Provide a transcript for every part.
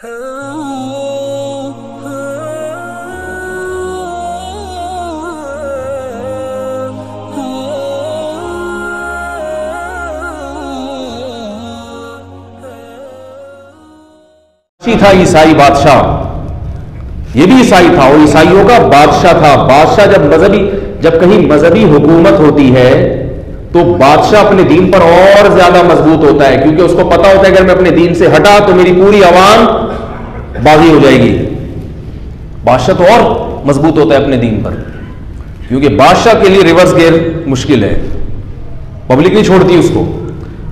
تھا عیسائی بادشاہ، یہ بھی عیسائی تھا اور عیسائیوں کا بادشاہ تھا۔ بادشاہ جب کہیں مذہبی حکومت ہوتی ہے تو بادشاہ اپنے دین پر اور زیادہ مضبوط ہوتا ہے، کیونکہ اس کو پتا ہوتا ہے اگر میں اپنے دین سے ہٹا تو میری پوری عوام باغی ہو جائے گی۔ بادشاہ تو اور مضبوط ہوتا ہے اپنے دین پر، کیونکہ بادشاہ کے لیے ریورس گیئر مشکل ہے، پبلک نہیں چھوڑتی اس کو۔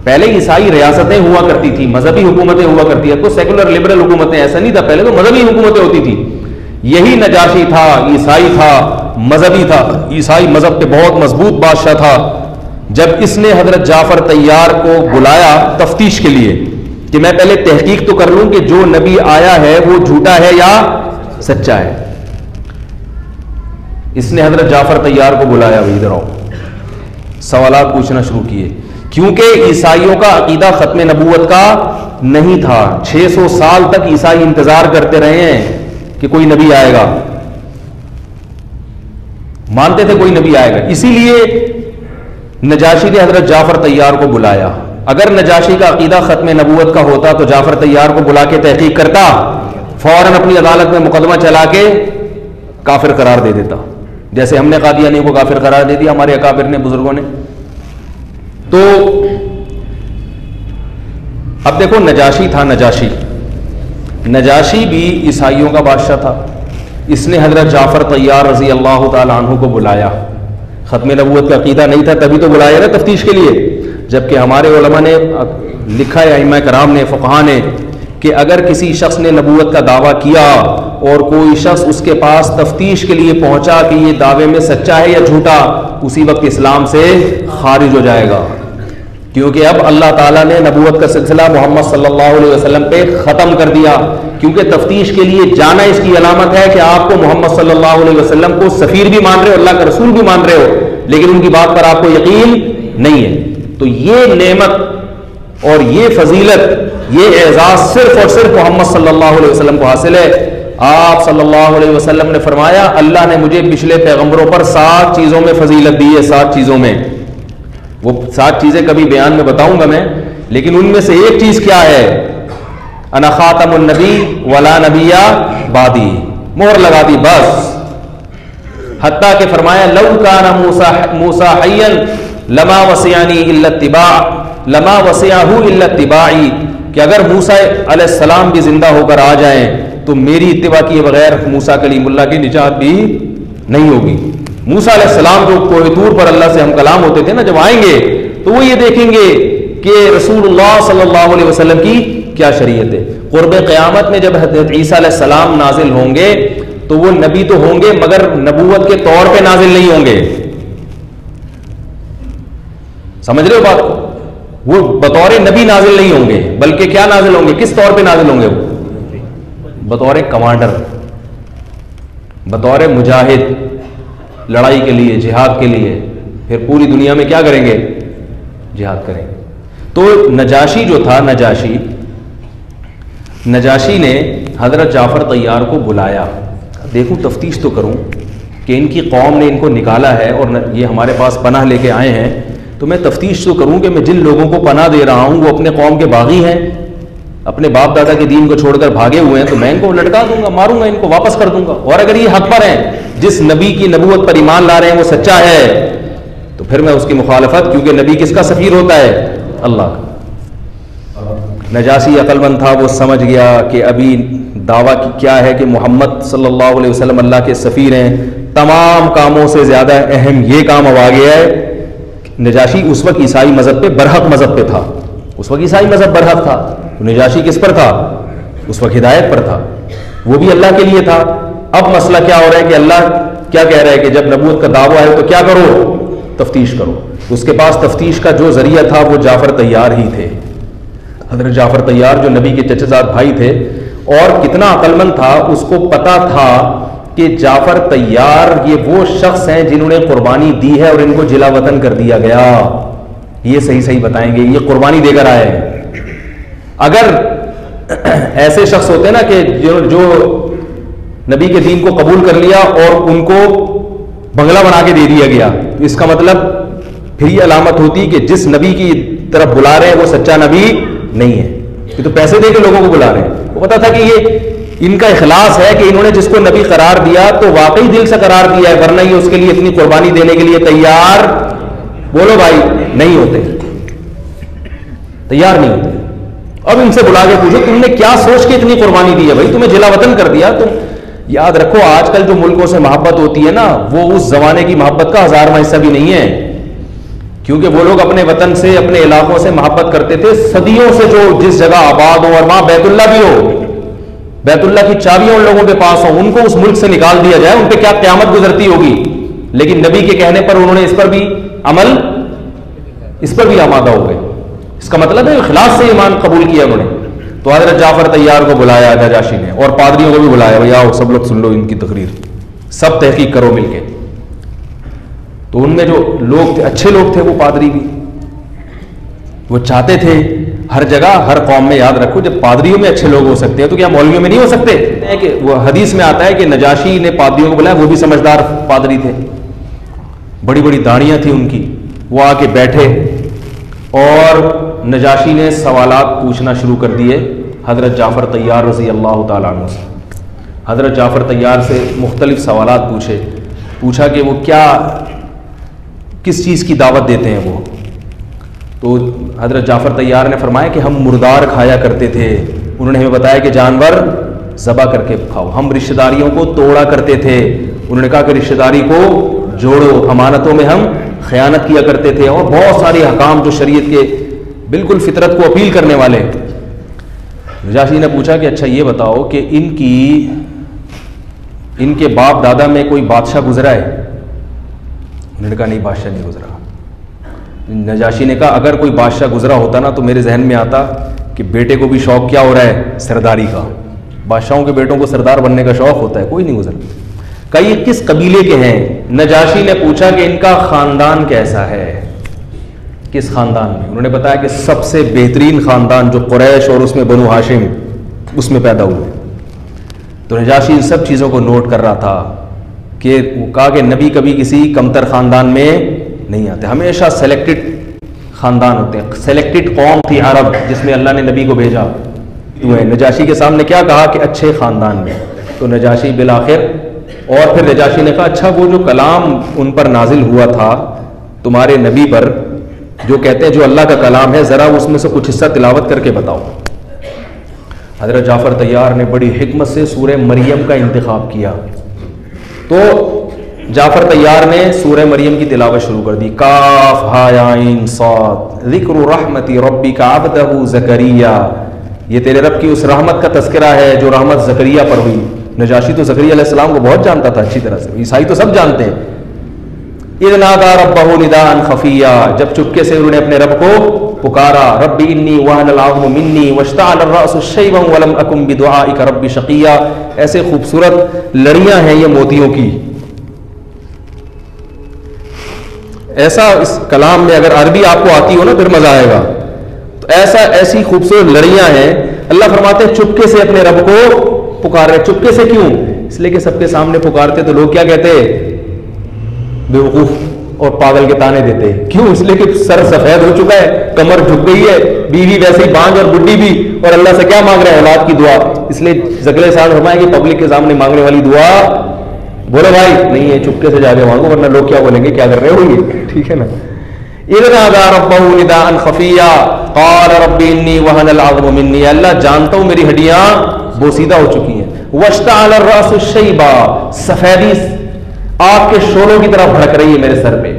پہلے عیسائی ریاستیں ہوا کرتی تھی، مذہبی حکومتیں ہوا کرتی تھی، کوئی سیکولر لبرل حکومتیں ایسا نہیں تھا، پہلے تو مذہبی حکومتیں ہوتی تھی۔ یہی نجاشی تھا، عیسائی تھا، مذہبی تھا، عیسائی مذہب پہ بہت مضبوط بادشاہ تھا۔ جب اس نے حضرت جعفر طیار کو بلایا تفتیش کے لیے کہ میں پہلے تحقیق تو کر لوں کہ جو نبی آیا ہے وہ جھوٹا ہے یا سچا ہے، اس نے حضرت جعفر طیار کو بلایا، ادھر آؤ، سوالات پوچھنا شروع کیے، کیونکہ عیسائیوں کا عقیدہ ختم نبوت کا نہیں تھا۔ 600 سال تک عیسائی انتظار کرتے رہے ہیں کہ کوئی نبی آئے گا، مانتے تھے کوئی نبی آئے گا، اسی لیے نجاشی نے حضرت جعفر طیار کو بلایا۔ اگر نجاشی کا عقیدہ ختم نبوت کا ہوتا تو جعفر طیار کو بلا کے تحقیق کرتا، فوراً اپنی عدالت میں مقدمہ چلا کے کافر قرار دے دیتا، جیسے ہم نے قادیانیوں کو کافر قرار دے دیا ہمارے اکابر نے، بزرگوں نے۔ تو اب دیکھو نجاشی تھا، نجاشی بھی عیسائیوں کا بادشاہ تھا، اس نے حضرت جعفر طیار رضی اللہ تعالی عنہ کو بلایا۔ ختم نبوت کا عقیدہ نہیں تھا تبھی تو بلایا نا تفتیش کے لیے، جبکہ ہمارے علماء نے لکھا ہے، ائمہ کرام نے، فقہاء نے، کہ اگر کسی شخص نے نبوت کا دعویٰ کیا اور کوئی شخص اس کے پاس تفتیش کے لیے پہنچا کہ یہ دعوے میں سچا ہے یا جھوٹا، اسی وقت اسلام سے خارج ہو جائے گا، کیونکہ اب اللہ تعالیٰ نے نبوت کا سلسلہ محمد صلی اللہ علیہ وسلم پہ ختم کر دیا۔ کیونکہ تفتیش کے لیے جانا اس کی علامت ہے کہ آپ کو محمد صلی اللہ علیہ وسلم کو سفیر بھی مان رہے ہو، اللہ کا رسول بھی مان رہے ہو، لیکن ان کی بات پر آپ کو یقین نہیں ہے۔ تو یہ نعمت اور یہ فضیلت، یہ اعزاز صرف اور صرف محمد صلی اللہ علیہ وسلم کو حاصل ہے۔ آپ صلی اللہ علیہ وسلم نے فرمایا اللہ نے مجھے پچھلے پیغمبروں پر 7 چیزوں میں فضیلت دی ہے، 7 چیزوں میں، وہ 7 چیزیں کبھی بیان میں بتاؤں گا میں، لیکن ان میں سے ایک چیز کیا ہے؟ انا خاتم النبی ولا نبی بعدی، مہر لگا دی بس۔ حتیٰ کہ فرمایا لو کان موسیٰ حیا لما وسعنی الا اتباع، لما وسعہ الا اتباعی، کہ اگر موسیٰ علیہ السلام بھی زندہ ہو کر آ جائیں تو میری اتباع کیے بغیر موسیٰ کلیم اللہ کی نجات بھی نہیں ہوگی۔ موسیٰ علیہ السلام جو کوہ طور پر اللہ سے ہم کلام ہوتے تھے نا، جب آئیں گے تو وہ یہ دیکھیں گے کہ رسول اللہ صلی اللہ علیہ وسلم کی کیا شریعت ہے۔ قرب قیامت میں جب حضرت عیسیٰ علیہ السلام نازل ہوں گے تو وہ نبی تو ہوں گے مگر نبوت کے طور پہ نازل نہیں ہوں گے، سمجھ رہے ہو بات کو؟ وہ بطور نبی نازل نہیں ہوں گے، بلکہ کیا نازل ہوں گے، کس طور پہ نازل ہوں گے؟ وہ بطور کمانڈر، بطور مجاہد، لڑائی کے لیے، جہاد کے لیے، پھر پوری دنیا میں کیا کریں گے؟ جہاد کریں گے۔ تو نجاشی جو تھا، نجاشی نے حضرت جعفر طیار کو بلایا، دیکھوں تفتیش تو کروں کہ ان کی قوم نے ان کو نکالا ہے اور یہ ہمارے پاس پناہ لے کے آئے ہیں، تو میں تفتیش تو کروں کہ میں جن لوگوں کو پناہ دے رہا ہوں وہ اپنے قوم کے باغی ہیں، اپنے باپ دادا کے دین کو چھوڑ کر بھاگے ہوئے ہیں، تو میں ان کو لٹکا دوں گا، ماروں گا، ان کو واپس کر دوں گا، اور اگر یہ حق پر ہیں، جس نبی کی نبوت پر ایمان لا رہے ہیں وہ سچا ہے، تو پھر میں اس کی مخالفت، کیونکہ نبی کس کا سفیر ہوتا ہے؟ اللہ کا۔ نجاشی عقل مند تھا، وہ سمجھ گیا کہ ابھی دعویٰ کیا ہے کہ محمد صلی اللہ علیہ وسلم اللہ کے سفیر ہیں، تمام کاموں سے زیادہ اہم یہ کام اب آ گیا ہے۔ نجاشی اس وقت عیسائی مذہب پہ، برحق مذہب پہ تھا، اس وقت عیسائی مذہب برحق تھا، تو نجاشی کس پر تھا؟ اس وقت ہدایت پر تھا، وہ بھی اللہ کے لیے تھا۔ اب مسئلہ کیا ہو رہا ہے کہ اللہ کیا کہہ رہا ہے کہ جب نبوت کا دعویٰ ہے تو کیا کرو؟ تفتیش کرو۔ اس کے پاس تفتیش کا جو ذریعہ تھا وہ جعفر طیار ہی تھے، حضرت جعفر طیار جو نبی کے چچا زاد بھائی تھے، اور کتنا عقل مند تھا، اس کو پتا تھا کہ جعفر طیار یہ وہ شخص ہیں جنہوں نے قربانی دی ہے اور ان کو جلا وطن کر دیا گیا، یہ صحیح بتائیں گے، یہ قربانی دے کر آئے ہیں۔ اگر ایسے شخص ہوتے ہیں نا کہ جو نبی کے دین کو قبول کر لیا اور ان کو بنگلہ بنا کے دے دیا گیا، تو اس کا مطلب پھر یہ علامت ہوتی کہ جس نبی کی طرف بلا رہے ہیں وہ سچا نبی نہیں ہے، یہ تو پیسے دے کے لوگوں کو بلا رہے ہیں۔ وہ پتا تھا کہ یہ ان کا اخلاص ہے کہ انہوں نے جس کو نبی قرار دیا تو واقعی دل سے قرار دیا ہے، ورنہ یہ اس کے لیے اتنی قربانی دینے کے لیے تیار، بولو بھائی، نہیں ہوتے، تیار نہیں ہوتے۔ اب ان سے بلا کے پوچھو تم نے کیا سوچ کے اتنی قربانی دی ہے؟ بھائی تمہیں جلا وطن کر دیا۔ تم یاد رکھو آج کل جو ملکوں سے محبت ہوتی ہے نا، وہ اس زمانے کی محبت کا 1000واں حصہ بھی نہیں ہے، کیونکہ وہ لوگ اپنے وطن سے، اپنے علاقوں سے محبت کرتے تھے صدیوں سے، جو جس جگہ آباد ہو اور وہاں بیت اللہ بھی ہو، بیت اللہ کی چابیاں ان لوگوں کے پاس ہوں، ان کو اس ملک سے نکال دیا جائے، ان پہ کیا قیامت گزرتی ہوگی۔ لیکن نبی کے کہنے پر انہوں نے اس پر بھی عمل، اس پر بھی آمادہ ہو گئے۔ اس کا مطلب ہے اخلاص سے ایمان قبول کیا انہوں نے۔ تو حضرت جعفر طیار کو بلایا نجاشی نے، اور پادریوں کو بھی بلایا، بھائی آؤ سب لوگ سن لو ان کی تقریر، سب تحقیق کرو مل کے۔ تو ان میں جو لوگ تھے، اچھے لوگ تھے، وہ پادری بھی، وہ چاہتے تھے ہر جگہ، ہر قوم میں، یاد رکھو جب پادریوں میں اچھے لوگ ہو سکتے ہیں تو کیا مولویوں میں نہیں ہو سکتے؟ کہ وہ حدیث میں آتا ہے کہ نجاشی نے پادریوں کو بلایا، وہ بھی سمجھدار پادری تھے، بڑی بڑی داڑیاں تھیں ان کی۔ وہ آ کے بیٹھے اور نجاشی نے سوالات پوچھنا شروع کر دیے حضرت جعفر طیار رضی اللہ تعالیٰ عنہ سے۔ حضرت جعفر طیار سے مختلف سوالات پوچھا کہ وہ کیا، کس چیز کی دعوت دیتے ہیں وہ۔ تو حضرت جعفر طیار نے فرمایا کہ ہم مردار کھایا کرتے تھے، انہوں نے ہمیں بتایا کہ جانور ذبح کر کے کھاؤ۔ ہم رشتہ داریوں کو توڑا کرتے تھے، انہوں نے کہا کہ رشتہ داری کو جوڑو۔ امانتوں میں ہم خیانت کیا کرتے تھے، اور بہت سارے احکام جو شریعت کے بالکل فطرت کو اپیل کرنے والے۔ نجاشی نے پوچھا کہ اچھا یہ بتاؤ کہ ان کے باپ دادا میں کوئی بادشاہ گزرا ہے؟ انہوں نے کہا نہیں، بادشاہ نہیں گزرا۔ نجاشی نے کہا اگر کوئی بادشاہ گزرا ہوتا نا تو میرے ذہن میں آتا کہ بیٹے کو بھی شوق کیا ہو رہا ہے، سرداری کا۔ بادشاہوں کے بیٹوں کو سردار بننے کا شوق ہوتا ہے، کوئی نہیں گزرا۔ کہا یہ کس قبیلے کے ہیں؟ نجاشی نے پوچھا کہ ان کا خاندان کیسا ہے، کس خاندان میں؟ انہوں نے بتایا کہ سب سے بہترین خاندان جو قریش اور اس میں بنو ہاشم، اس میں پیدا ہوئے۔ تو نجاشی ان سب چیزوں کو نوٹ کر رہا تھا کہ وہ کہا کہ نبی کبھی کسی کمتر خاندان میں نہیں آتے، ہمیشہ سلیکٹڈ خاندان ہوتے ہیں۔ سلیکٹڈ قوم تھی عرب جس میں اللہ نے نبی کو بھیجا۔ نجاشی کے سامنے کیا کہا کہ اچھے خاندان میں۔ تو نجاشی بالآخر، اور پھر نجاشی نے کہا اچھا وہ جو کلام ان پر نازل ہوا تھا تمہارے نبی پر، جو کہتے ہیں جو اللہ کا کلام ہے، ذرا اس میں سے کچھ حصہ تلاوت کر کے بتاؤ۔ حضرت جعفر طیار نے بڑی حکمت سے سورہ مریم کا انتخاب کیا۔ تو جعفر طیار نے سورہ مریم کی تلاوت شروع کر دی۔ کاف ہا یا عین صاد ذکر رحمت ربک عبدہ زکریا، یہ تیرے رب کی اس رحمت کا تذکرہ ہے جو رحمت زکریا پر ہوئی۔ نجاشی تو زکریا علیہ السلام کو بہت جانتا تھا اچھی طرح سے، عیسائی تو سب جانتے ہیں۔ اذ نادى ربه نداء خفیا، جب چپکے سے انہوں نے اپنے رب کو پکارا، رب انی وهن العظم منی واشتعل الراس شیبا ولم اکن بدعائک رب شقیا۔ ایسے خوبصورت لڑیاں ہیں یہ موتیوں کی، ایسا اس کلام میں اگر عربی آپ کو آتی ہو نا پھر مزہ آئے گا۔ تو ایسی خوبصورت لڑیاں ہیں۔ اللہ فرماتے ہیں چپکے سے اپنے رب کو پکار رہے۔ چپکے سے کیوں؟ اس لیے کہ سب کے سامنے پکارتے تو لوگ کیا کہتے؟ بیوقوف اور پاگل کے تانے دیتے۔ کیوں؟ اس لیے کہ سر سفید ہو چکا ہے، کمر جھک گئی ہے، بیوی ویسے ہی بانج اور بڈھی بھی، اور اللہ سے کیا مانگ رہے ہیں؟ اولاد کی دعا۔ اس لیے زکریا صاحب فرمائیں کہ پبلک کے سامنے مانگنے والی دعا بولو بھائی نہیں ہے، چپکے سے جا کے مانگو ورنہ لوگ کیا بولیں گے، کیا کر رہے ہوں گے، ٹھیک ہے نا۔ اذ نادى ربه نداء خفیا قال رب انی وهن العظم منی، اللہ جانتا ہوں میری ہڈیاں بوسیدہ ہو چکی ہیں، واشتعل الراس شیبا، سفیدی آگ کے شعلوں کی طرح بھڑک رہی ہے میرے سر پہ،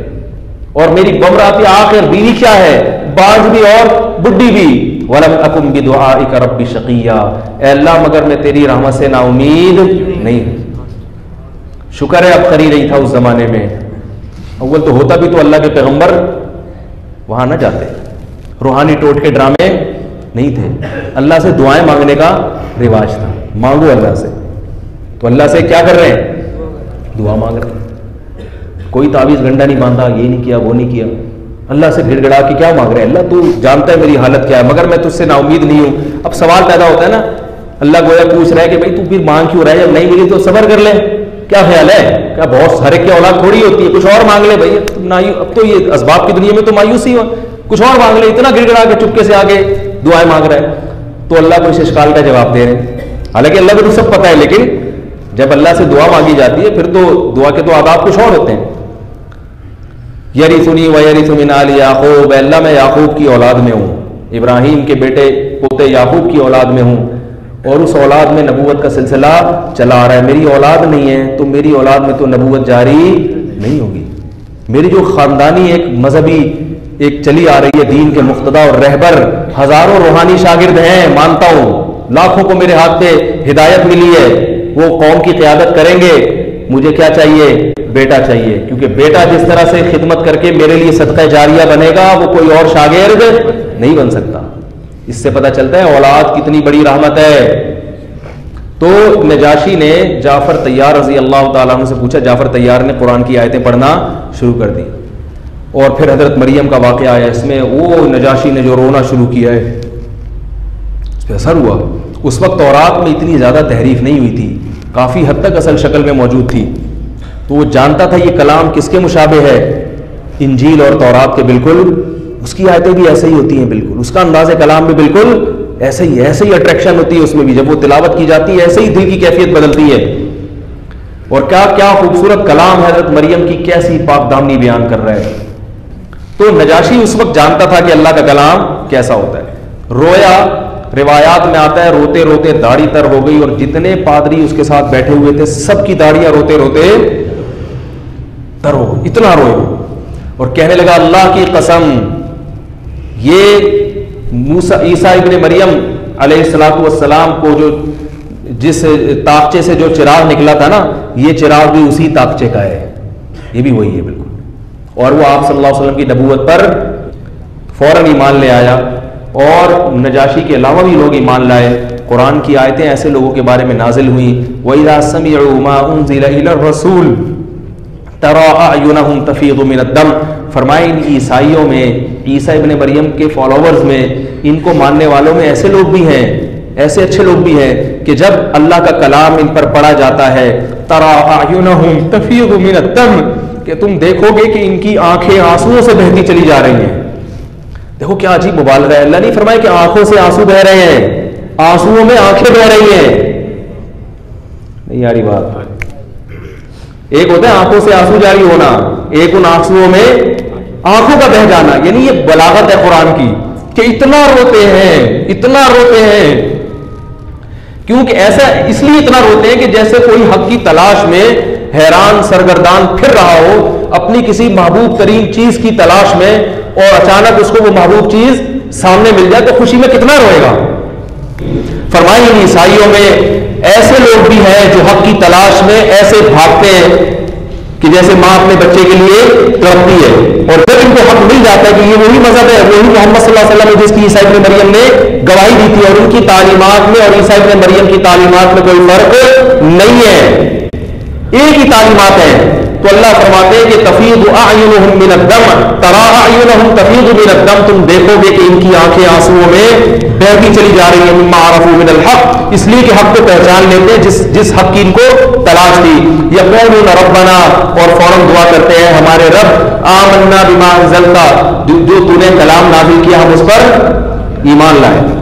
اور میری بمراتی آخر بیوی کیا ہے؟ باز بھی اور بڈھی بھی۔ ولم اکن بدعائک رب شقیا، اے اللہ مگر میں تیری رحمت سے نا امید نہیں۔ شکر ہے اب قری نہیں تھا اس زمانے میں، اول تو ہوتا بھی تو اللہ کے پیغمبر وہاں نہ جاتے، روحانی ٹوٹ کے ڈرامے نہیں تھے، اللہ سے دعائیں مانگنے کا رواج تھا، مانگو اللہ سے۔ تو اللہ سے کیا کر رہے ہیں؟ دعا مانگ رہے ہیں۔ کوئی تعویذ گنڈا نہیں باندھا، یہ نہیں کیا وہ نہیں کیا، اللہ سے گڑ گڑا کے کیا مانگ رہے ہیں؟ اللہ تو جانتا ہے میری حالت کیا ہے، مگر میں تجھ سے نا امید نہیں ہوں. اب سوال پیدا ہوتا ہے نا، اللہ گویا پوچھ رہا ہے کہ بھائی تو پھر مانگ کیوں رہا ہے؟ جب نہیں ملی تو صبر کر لے. کیا خیال ہے؟ کیا بہت ہر ایک کی اولاد تھوڑی ہوتی ہے، کچھ اور مانگ لے بھائی. اب تو یہ اسباب کی دنیا میں تو مایوسی ہو، کچھ اور مانگ لے. اتنا گڑ گڑا کے چپکے سے آگے دعائیں مانگ رہا ہے. تو اللہ کو اس اشکال کا جواب دے رہے ہیں. حالانکہ اللہ کو تو سب پتہ ہے، لیکن جب اللہ سے دعا مانگی جاتی ہے پھر تو دعا کے تو آداب کچھ اور ہوتے ہیں. یرثنی ویرث من آل یعقوب، اللہ میں یعقوب کی اولاد میں ہوں، ابراہیم کے بیٹے پوتے یعقوب کی اولاد میں ہوں، اور اس اولاد میں نبوت کا سلسلہ چلا آ رہا ہے. میری اولاد نہیں ہے تو میری اولاد میں تو نبوت جاری نہیں ہوگی. میری جو خاندانی ایک مذہبی ایک چلی آ رہی ہے دین کے مقتدا اور رہبر، ہزاروں روحانی شاگرد ہیں، مانتا ہوں، لاکھوں کو میرے ہاتھ پہ ہدایت ملی ہے، وہ قوم کی قیادت کریں گے. مجھے کیا چاہیے؟ بیٹا چاہیے، کیونکہ بیٹا جس طرح سے خدمت کر کے میرے لیے صدقہ جاریہ بنے گا وہ کوئی اور شاگرد نہیں بن سکتا. اس سے پتہ چلتا ہے اولاد کتنی بڑی رحمت ہے. تو نجاشی نے جعفر طیار رضی اللہ تعالیٰ عنہ سے پوچھا. جعفر طیار نے قرآن کی آیتیں پڑھنا شروع کر دی، اور پھر حضرت مریم کا واقعہ آیا. اس میں وہ نجاشی نے جو رونا شروع کیا ہے اس پہ اثر ہوا. اس وقت تورات میں اتنی زیادہ تحریف نہیں ہوئی تھی، کافی حد تک اصل شکل میں موجود تھی. تو وہ جانتا تھا یہ کلام کس کے مشابہ ہے، انجیل اور تورات کے. بالکل اس کی آیتیں بھی ایسے ہی ہوتی ہیں، بالکل اس کا انداز کلام بھی بالکل ایسے ہی اٹریکشن ہوتی ہے اس میں بھی. جب وہ تلاوت کی جاتی ہے ایسے ہی دل کی کیفیت بدلتی ہے. اور کیا خوبصورت کلام حضرت مریم کی کیسی پاک دامنی بیان کر رہا ہے. تو نجاشی اس وقت جانتا تھا کہ اللہ کا کلام کیسا ہوتا ہے. رویا، روایات میں آتا ہے روتے روتے داڑھی تر ہو گئی، اور جتنے پادری اس کے ساتھ بیٹھے ہوئے تھے سب کی داڑیاں روتے روتے تر ہو گئی، اتنا روئے. اور کہنے لگا اللہ کی قسم، یہ عیسیٰ ابن مریم علیہ السلام کو جو جس طاقچے سے جو چراغ نکلا تھا نا، یہ چراغ بھی اسی طاقچے کا ہے، یہ بھی وہی ہے بالکل. اور وہ آپ صلی اللہ علیہ وسلم کی نبوت پر فوراً ایمان لے آیا، اور نجاشی کے علاوہ بھی لوگ ایمان لائے. قرآن کی آیتیں ایسے لوگوں کے بارے میں نازل ہوئیں. وَإِذَا سَمِعُوا مَا أُنزِلَ إِلَى الرَّسُولِ تَرَىٰ أَعْيُنَهُمْ تَفِيضُ مِنَ الدَّمْعِ. فرمائے ان عیسائیوں میں، عیسیٰ ابن مریم کے فالوورز میں، ان کو ماننے والوں میں ایسے لوگ بھی ہیں، ایسے اچھے لوگ بھی ہیں کہ جب اللہ کا کلام ان پر پڑھا جاتا ہے تَرَىٰ أَعْيُنَهُمْ تَفِيضُ مِنَ الدَّمْعِ، کہ تم دیکھو گے کہ ان کی آنکھیں آنسوؤں سے بہتی چلی جا رہی ہیں. دیکھو کیا عجیب مبالغہ ہے. اللہ نہیں فرمایا کہ آنکھوں سے آنسو بہ رہے ہیں، آنسوؤں میں آنکھیں بہ رہی ہیں. نہیں یاری بات. ایک ہوتا ہے آنکھوں سے آنسو جاری ہونا، ایک ان آنسوؤں میں آنکھوں کا بہ جانا. یعنی یہ بلاغت ہے قرآن کی کہ اتنا روتے ہیں، اتنا روتے ہیں. کیونکہ ایسا اس لیے اتنا روتے ہیں کہ جیسے کوئی حق کی تلاش میں حیران سرگردان پھر رہا ہو اپنی کسی محبوب ترین چیز کی تلاش میں، اور اچانک اس کو وہ محبوب چیز سامنے مل جائے تو خوشی میں کتنا روئے گا. فرمائی ان عیسائیوں میں ایسے لوگ بھی ہیں جو حق کی تلاش میں ایسے بھاگتے ہیں کہ جیسے ماں اپنے بچے کے لیے تڑپتی ہے، اور جب ان کو حق مل جاتا ہے کہ یہ وہی مذہب ہے، وہی محمد صلی اللہ علیہ وسلم جس کی عیسیٰ ابن مریم نے گواہی دی تھی، اور ان کی تعلیمات میں اور عیسیٰ ابن مریم کی تعلیمات میں کوئی فرق نہیں ہے، ایک ہی تعلیمات ہیں. تو اللہ فرماتے ہیں کہ تفیض اعینہم من الدمع، ترى اعینہم تفیض من الدم، تم دیکھو گے کہ ان کی آنکھیں آنسوؤں میں بہتی چلی جا رہی ہیں. مما عرفوا من الحق، اس لیے کہ حق کو پہچان لیتے ہیں جس حق کی ان کو تلاش تھی. یقولون ربنا، اور فوراً دعا کرتے ہیں ہمارے رب، آمنا بما انزلتا، جو تو نے کلام نازل کیا ہم اس پر ایمان لائے.